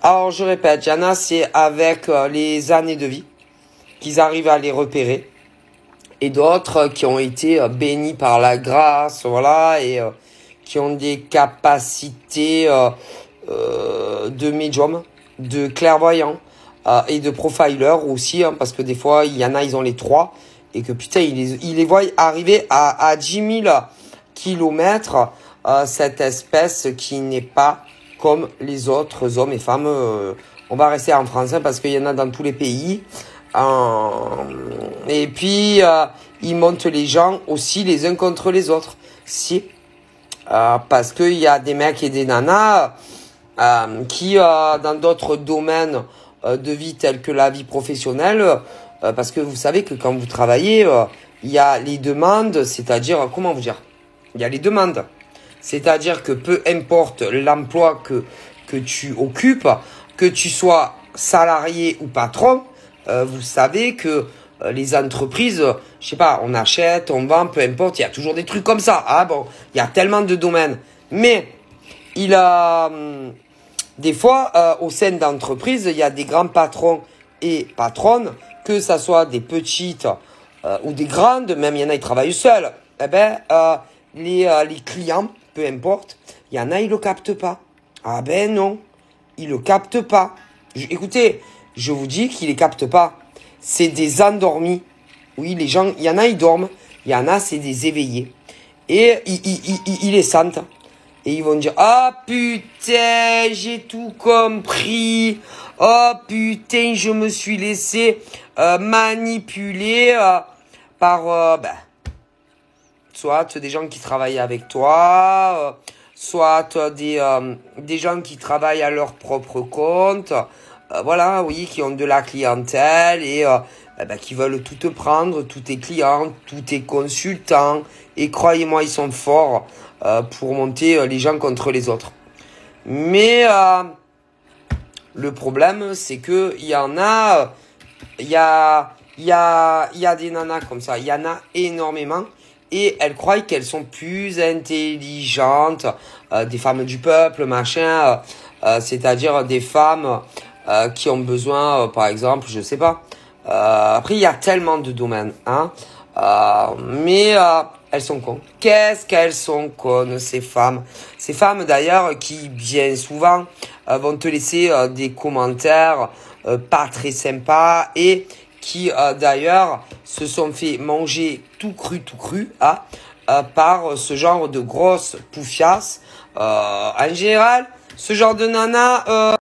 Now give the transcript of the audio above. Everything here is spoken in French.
Alors, je répète, il y en a, c'est avec les années de vie qu'ils arrivent à les repérer. Et d'autres qui ont été bénis par la grâce, voilà, et qui ont des capacités de médium, de clairvoyant et de profiler aussi, hein, parce que des fois, il y en a, ils ont les trois, et que putain, ils les voient arriver à 10 000 kilomètres, cette espèce qui n'est pas comme les autres hommes et femmes. On va rester en France, hein, parce qu'il y en a dans tous les pays. Et puis, ils montent les gens aussi les uns contre les autres. Si. Parce qu'il y a des mecs et des nanas qui, dans d'autres domaines de vie tels que la vie professionnelle, parce que vous savez que quand vous travaillez, il y a les demandes, c'est-à-dire, comment vous dire? Il y a les demandes. C'est-à-dire que peu importe l'emploi que tu occupes, que tu sois salarié ou patron, vous savez que les entreprises, je sais pas, on achète, on vend, peu importe, il y a toujours des trucs comme ça. Ah bon, il y a tellement de domaines. Mais il a des fois au sein d'entreprises, il y a des grands patrons et patronnes, que ça soit des petites ou des grandes, même il y en a ils travaillent seuls. Eh ben les clients, peu importe, il y en a ils le captent pas. Ah ben non, ils le captent pas. Écoutez, je vous dis qu'ils les captent pas. C'est des endormis. Oui, les gens, il y en a, ils dorment. Il y en a, c'est des éveillés. Et ils les sentent. Et ils vont dire, ah putain, j'ai tout compris. Oh putain, je me suis laissé manipuler par soit des gens qui travaillent avec toi, soit des gens qui travaillent à leur propre compte. Voilà, oui, qui ont de la clientèle et qui veulent tout te prendre, tous tes clients, tous tes consultants. Et croyez-moi, ils sont forts pour monter les gens contre les autres. Mais le problème, c'est que il y en a, il y a des nanas comme ça, il y en a énormément. Et elles croient qu'elles sont plus intelligentes, des femmes du peuple, machin, c'est-à-dire des femmes qui ont besoin, par exemple, je sais pas. Après, il y a tellement de domaines, hein. Mais elles sont cons. Qu'est-ce qu'elles sont connes, ces femmes. Ces femmes, d'ailleurs, qui, bien souvent, vont te laisser des commentaires pas très sympas et qui, d'ailleurs, se sont fait manger tout cru, hein, par ce genre de grosses poufiasses. En général, ce genre de nana...